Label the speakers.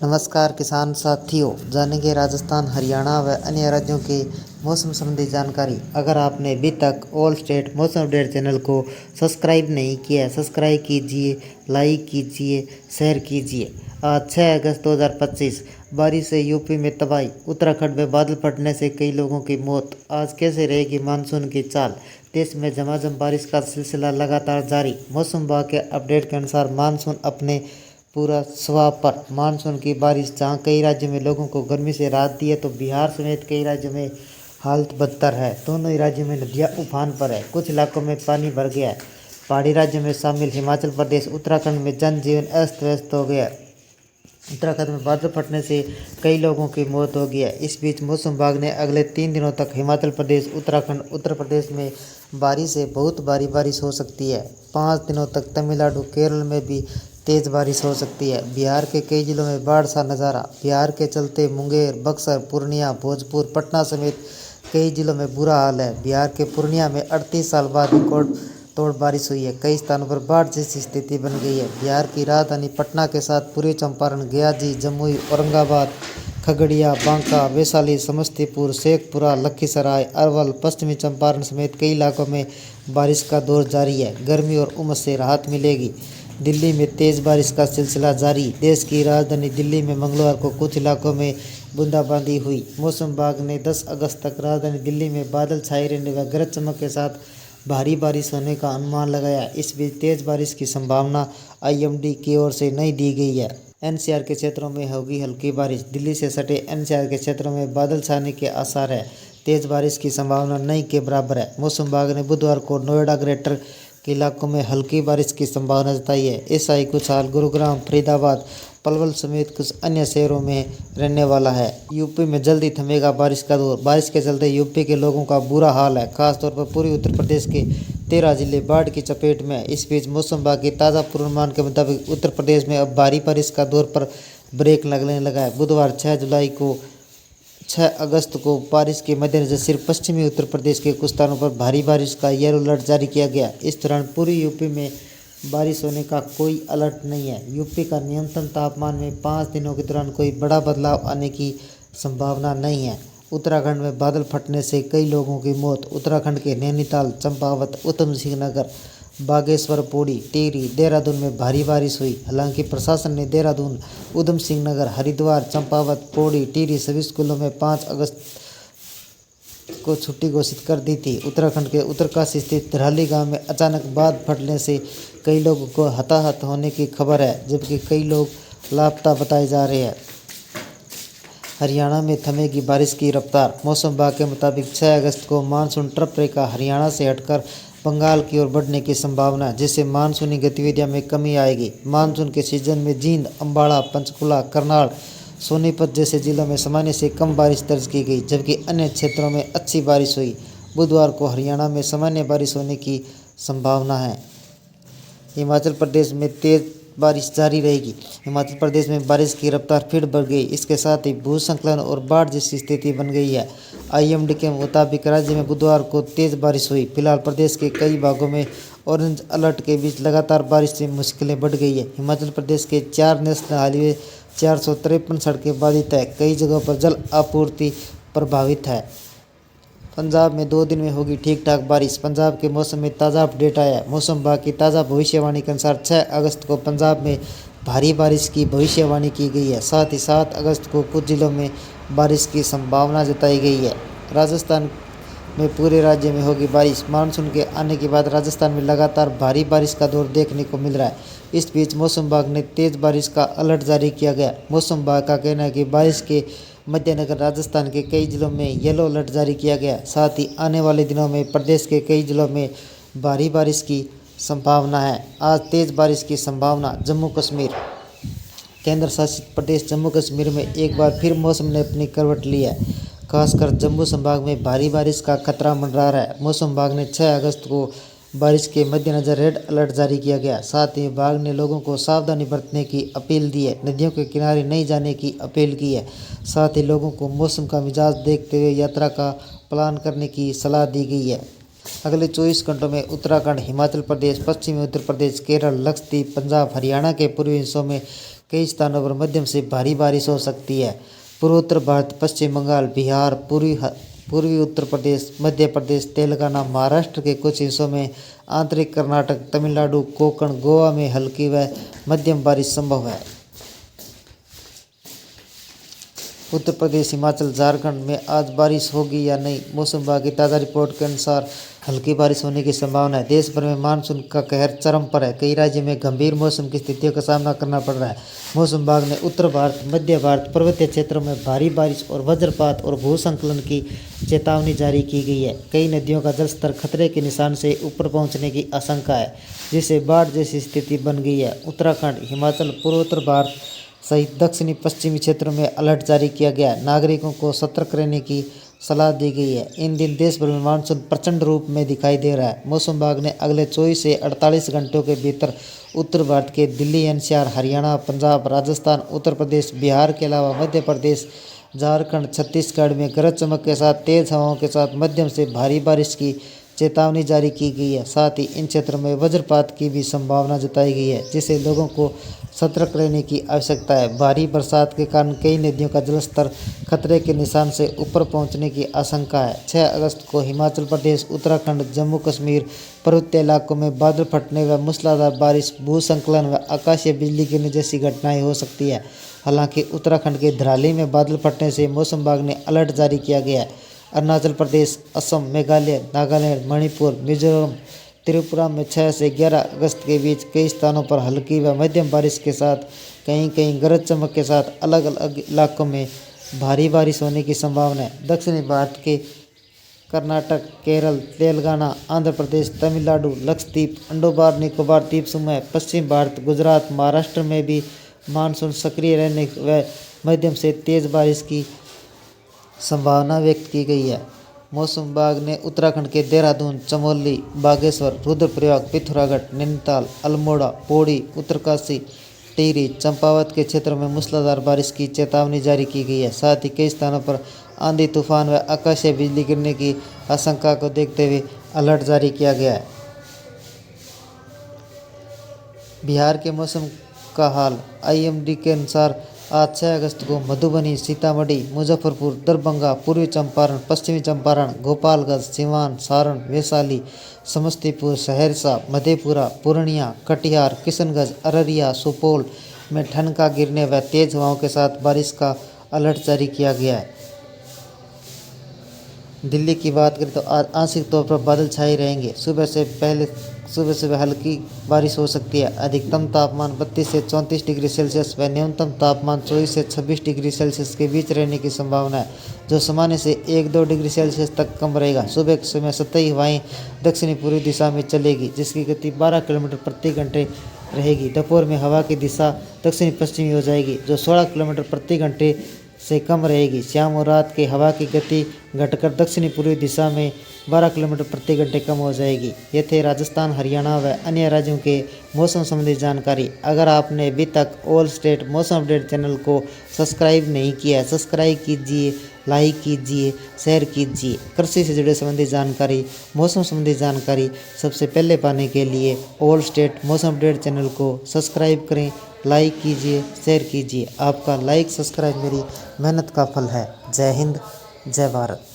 Speaker 1: नमस्कार किसान साथियों, जानेंगे राजस्थान, हरियाणा व अन्य राज्यों के मौसम संबंधी जानकारी। अगर आपने अभी तक ऑल स्टेट मौसम अपडेट चैनल को सब्सक्राइब नहीं किया है, सब्सक्राइब कीजिए, लाइक कीजिए, शेयर कीजिए। आज 6 अगस्त 2025 बारिश से यूपी में तबाही, उत्तराखंड में बादल फटने से कई लोगों की मौत। आज कैसे रहेगी मानसून की चाल? देश में झमाझम बारिश का सिलसिला लगातार जारी। मौसम विभाग के अपडेट के अनुसार मानसून अपने पूरा स्वभाव पर मानसून की बारिश जहां कई राज्यों में लोगों को गर्मी से राहत दी है, तो बिहार समेत कई राज्यों में हालत बदतर है। दोनों ही राज्यों में नदियां उफान पर है, कुछ इलाकों में पानी भर गया है। पहाड़ी राज्यों में शामिल हिमाचल प्रदेश, उत्तराखंड में जनजीवन अस्त व्यस्त हो गया है। उत्तराखंड में बादल फटने से कई लोगों की मौत हो गई है। इस बीच मौसम विभाग ने अगले 3 दिनों तक हिमाचल प्रदेश, उत्तराखंड, उत्तर प्रदेश में भारी से बहुत भारी बारिश हो सकती है। 5 दिनों तक तमिलनाडु, केरल में भी तेज बारिश हो सकती है। बिहार के कई जिलों में बाढ़ सा नज़ारा। बिहार के चलते मुंगेर, बक्सर, पूर्णिया, भोजपुर, पटना समेत कई जिलों में बुरा हाल है। बिहार के पूर्णिया में 38 साल बाद रिकॉर्ड तोड़ बारिश हुई है। कई स्थानों पर बाढ़ जैसी स्थिति बन गई है। बिहार की राजधानी पटना के साथ पूर्वी चंपारण, गयाजी, जमुई, औरंगाबाद, खगड़िया, बांका, वैशाली, समस्तीपुर, शेखपुरा, लखीसराय, अरवल, पश्चिमी चंपारण समेत कई इलाकों में बारिश का दौर जारी है। गर्मी और उमस से राहत मिलेगी। दिल्ली में तेज बारिश का सिलसिला जारी। देश की राजधानी दिल्ली में मंगलवार को कुछ इलाकों में बूंदाबांदी हुई। मौसम विभाग ने 10 अगस्त तक राजधानी दिल्ली में बादल छाए रहने व गरज चमक के साथ भारी बारिश होने का अनुमान लगाया। इस बीच तेज बारिश की संभावना आईएमडी की ओर से नहीं दी गई है। एनसीआर के क्षेत्रों में होगी हल्की बारिश। दिल्ली से सटे एनसीआर के क्षेत्रों में बादल छाने के आसार है। तेज बारिश की संभावना नहीं के बराबर है। मौसम विभाग ने बुधवार को नोएडा, ग्रेटर के इलाकों में हल्की बारिश की संभावना जताई है। ऐसा ही कुछ हाल गुरुग्राम, फरीदाबाद, पलवल समेत कुछ अन्य शहरों में रहने वाला है। यूपी में जल्दी थमेगा बारिश का दौर। बारिश के चलते यूपी के लोगों का बुरा हाल है। खासतौर पर पूर्वी उत्तर प्रदेश के 13 जिले बाढ़ की चपेट में है। इस बीच मौसम विभाग के ताज़ा पूर्वानुमान के मुताबिक उत्तर प्रदेश में अब भारी बारिश का दौर पर ब्रेक लगने लगा है। बुधवार 6 अगस्त को बारिश के मद्देनजर सिर्फ पश्चिमी उत्तर प्रदेश के कुछ स्थानों पर भारी बारिश का येलो अलर्ट जारी किया गया। इस दौरान पूरी यूपी में बारिश होने का कोई अलर्ट नहीं है। यूपी का न्यूनतम तापमान में 5 दिनों के दौरान कोई बड़ा बदलाव आने की संभावना नहीं है। उत्तराखंड में बादल फटने से कई लोगों की मौत। उत्तराखंड के नैनीताल, चंपावत, ऊधम सिंह नगर, बागेश्वर, पौड़ी, टिहरी, देहरादून में भारी बारिश हुई। हालांकि प्रशासन ने देहरादून, ऊधम सिंह नगर, हरिद्वार, चंपावत, पौड़ी, टिहरी सभी स्कूलों में 5 अगस्त को छुट्टी घोषित कर दी थी। उत्तराखंड के उत्तरकाशी स्थित धराली गांव में अचानक बादल फटने से कई लोगों को हताहत होने की खबर है, जबकि कई लोग लापता बताए जा रहे हैं। हरियाणा में थमेगी बारिश की रफ्तार। मौसम विभाग के मुताबिक 6 अगस्त को मानसून ट्रफ रेखा हरियाणा से हटकर बंगाल की ओर बढ़ने की संभावना है, जिससे मानसूनी गतिविधियों में कमी आएगी। मानसून के सीजन में जींद, अम्बाड़ा, पंचकुला, करनाल, सोनीपत जैसे जिलों में सामान्य से कम बारिश दर्ज की गई, जबकि अन्य क्षेत्रों में अच्छी बारिश हुई। बुधवार को हरियाणा में सामान्य बारिश होने की संभावना है। हिमाचल प्रदेश में तेज बारिश जारी रहेगी। हिमाचल प्रदेश में बारिश की रफ्तार फिर बढ़ गई। इसके साथ ही भूस्खलन और बाढ़ जैसी स्थिति बन गई है। आईएमडी के मुताबिक राज्य में बुधवार को तेज बारिश हुई। फिलहाल प्रदेश के कई भागों में ऑरेंज अलर्ट के बीच लगातार बारिश से मुश्किलें बढ़ गई है। हिमाचल प्रदेश के 4 नेशनल हाईवे, 453 सड़कें बाधित है। कई जगहों पर जल आपूर्ति प्रभावित है। पंजाब में 2 दिन में होगी ठीक ठाक बारिश। पंजाब के मौसम में ताज़ा अपडेट आया है। मौसम विभाग की ताज़ा भविष्यवाणी के अनुसार 6 अगस्त को पंजाब में भारी बारिश की भविष्यवाणी की गई है। साथ ही 7 अगस्त को कुछ जिलों में बारिश की संभावना जताई गई है। राजस्थान में पूरे राज्य में होगी बारिश। मानसून के आने के बाद राजस्थान में लगातार भारी बारिश का दौर देखने को मिल रहा है। इस बीच मौसम विभाग ने तेज बारिश का अलर्ट जारी किया गया। मौसम विभाग का कहना है कि बारिश के मद्देनजर राजस्थान के कई जिलों में येलो अलर्ट जारी किया गया। साथ ही आने वाले दिनों में प्रदेश के कई जिलों में भारी बारिश की संभावना है। आज तेज बारिश की संभावना। जम्मू कश्मीर, केंद्र शासित प्रदेश जम्मू कश्मीर में एक बार फिर मौसम ने अपनी करवट ली है। खासकर जम्मू संभाग में भारी बारिश का खतरा मंडरा रहा है। मौसम विभाग ने 6 अगस्त को बारिश के मद्देनजर रेड अलर्ट जारी किया गया। साथ ही विभाग ने लोगों को सावधानी बरतने की अपील दी है। नदियों के किनारे नहीं जाने की अपील की है। साथ ही लोगों को मौसम का मिजाज देखते हुए यात्रा का प्लान करने की सलाह दी गई है। अगले 24 घंटों में उत्तराखंड, हिमाचल प्रदेश, पश्चिमी उत्तर प्रदेश, केरल, लक्षद्वीप, पंजाब, हरियाणा के पूर्वी हिस्सों में कई स्थानों पर मध्यम से भारी बारिश हो सकती है। पूर्वोत्तर भारत, पश्चिम बंगाल, बिहार, पूर्वी उत्तर प्रदेश, मध्य प्रदेश, तेलंगाना, महाराष्ट्र के कुछ हिस्सों में, आंतरिक कर्नाटक, तमिलनाडु, कोंकण, गोवा में हल्की व मध्यम बारिश संभव है। उत्तर प्रदेश, हिमाचल, झारखंड में आज बारिश होगी या नहीं? मौसम विभाग की ताज़ा रिपोर्ट के अनुसार हल्की बारिश होने की संभावना है। देश भर में मानसून का कहर चरम पर है। कई राज्यों में गंभीर मौसम की स्थितियों का सामना करना पड़ रहा है। मौसम विभाग ने उत्तर भारत, मध्य भारत, पर्वतीय क्षेत्रों में भारी बारिश और वज्रपात और भूस्खलन की चेतावनी जारी की गई है। कई नदियों का जलस्तर खतरे के निशान से ऊपर पहुंचने की आशंका है, जिससे बाढ़ जैसी स्थिति बन गई है। उत्तराखंड, हिमाचल, पूर्वोत्तर भारत सहित दक्षिणी पश्चिमी क्षेत्रों में अलर्ट जारी किया गया है। नागरिकों को सतर्क रहने की सलाह दी गई है। इन दिन देश भर में मानसून प्रचंड रूप में दिखाई दे रहा है। मौसम विभाग ने अगले 24 से 48 घंटों के भीतर उत्तर भारत के दिल्ली, एनसीआर, हरियाणा, पंजाब, राजस्थान, उत्तर प्रदेश, बिहार के अलावा मध्य प्रदेश, झारखंड, छत्तीसगढ़ में गरज चमक के साथ तेज हवाओं के साथ मध्यम से भारी बारिश की चेतावनी जारी की गई है। साथ ही इन क्षेत्रों में वज्रपात की भी संभावना जताई गई है, जिससे लोगों को सतर्क रहने की आवश्यकता है। भारी बरसात के कारण कई नदियों का जलस्तर खतरे के निशान से ऊपर पहुंचने की आशंका है। 6 अगस्त को हिमाचल प्रदेश, उत्तराखंड, जम्मू कश्मीर, पर्वतीय इलाकों में बादल फटने व मूसलाधार बारिश, भूस्खलन व आकाशीय बिजली गिरने जैसी घटनाएं हो सकती है। हालांकि उत्तराखंड के धराली में बादल फटने से मौसम विभाग ने अलर्ट जारी किया गया है। अरुणाचल प्रदेश, असम, मेघालय, नागालैंड, मणिपुर, मिजोरम, त्रिपुरा में 6 से 11 अगस्त के बीच कई स्थानों पर हल्की व मध्यम बारिश के साथ कहीं कहीं गरज चमक के साथ अलग अलग इलाकों में भारी बारिश होने की संभावना है। दक्षिणी भारत के कर्नाटक, केरल, तेलंगाना, आंध्र प्रदेश, तमिलनाडु, लक्षद्वीप, अंडोबार निकोबार द्वीप समूह, पश्चिम भारत, गुजरात, महाराष्ट्र में भी मानसून सक्रिय रहने व मध्यम से तेज बारिश की संभावना व्यक्त की गई है। मौसम विभाग ने उत्तराखंड के देहरादून, चमोली, बागेश्वर, रुद्रप्रयाग, पिथौरागढ़, नैनीताल, अल्मोड़ा, पौड़ी, उत्तरकाशी, टिहरी, चंपावत के क्षेत्रों में मूसलाधार बारिश की चेतावनी जारी की गई है। साथ ही कई स्थानों पर आंधी, तूफान व आकाशीय बिजली गिरने की आशंका को देखते हुए अलर्ट जारी किया गया है। बिहार के मौसम का हाल IMD के अनुसार आज 6 अगस्त को मधुबनी, सीतामढ़ी, मुजफ्फरपुर, दरभंगा, पूर्वी चंपारण, पश्चिमी चंपारण, गोपालगंज, सिवान, सारण, वैशाली, समस्तीपुर, सहरसा, मधेपुरा, पूर्णिया, कटिहार, किशनगंज, अररिया, सुपौल में ठनका गिरने व तेज हवाओं के साथ बारिश का अलर्ट जारी किया गया है। दिल्ली की बात करें तो आज आंशिक तौर पर बादल छाए रहेंगे। सुबह से हल्की बारिश हो सकती है। अधिकतम तापमान 32 से 34 डिग्री सेल्सियस व न्यूनतम तापमान 24 से 26 डिग्री सेल्सियस के बीच रहने की संभावना है, जो सामान्य से 1-2 डिग्री सेल्सियस तक कम रहेगा। सुबह के समय सतही हवाएं दक्षिणी पूर्वी दिशा में चलेगी, जिसकी गति 12 किलोमीटर प्रति घंटे रहेगी। दोपहर में हवा की दिशा दक्षिणी पश्चिमी हो जाएगी, जो 16 किलोमीटर प्रति घंटे से कम रहेगी। शाम और रात के हवा की गति घटकर दक्षिणी पूर्वी दिशा में 12 किलोमीटर प्रति घंटे कम हो जाएगी। ये थे राजस्थान, हरियाणा व अन्य राज्यों के मौसम संबंधी जानकारी। अगर आपने अभी तक ऑल स्टेट मौसम अपडेट चैनल को सब्सक्राइब नहीं किया है, सब्सक्राइब कीजिए, लाइक कीजिए, शेयर कीजिए। कृषि से जुड़े संबंधी जानकारी, मौसम संबंधी जानकारी सबसे पहले पाने के लिए ऑल स्टेट मौसम अपडेट चैनल को सब्सक्राइब करें, लाइक कीजिए, शेयर कीजिए। आपका लाइक, सब्सक्राइब मेरी मेहनत का फल है। जय हिंद, जय भारत।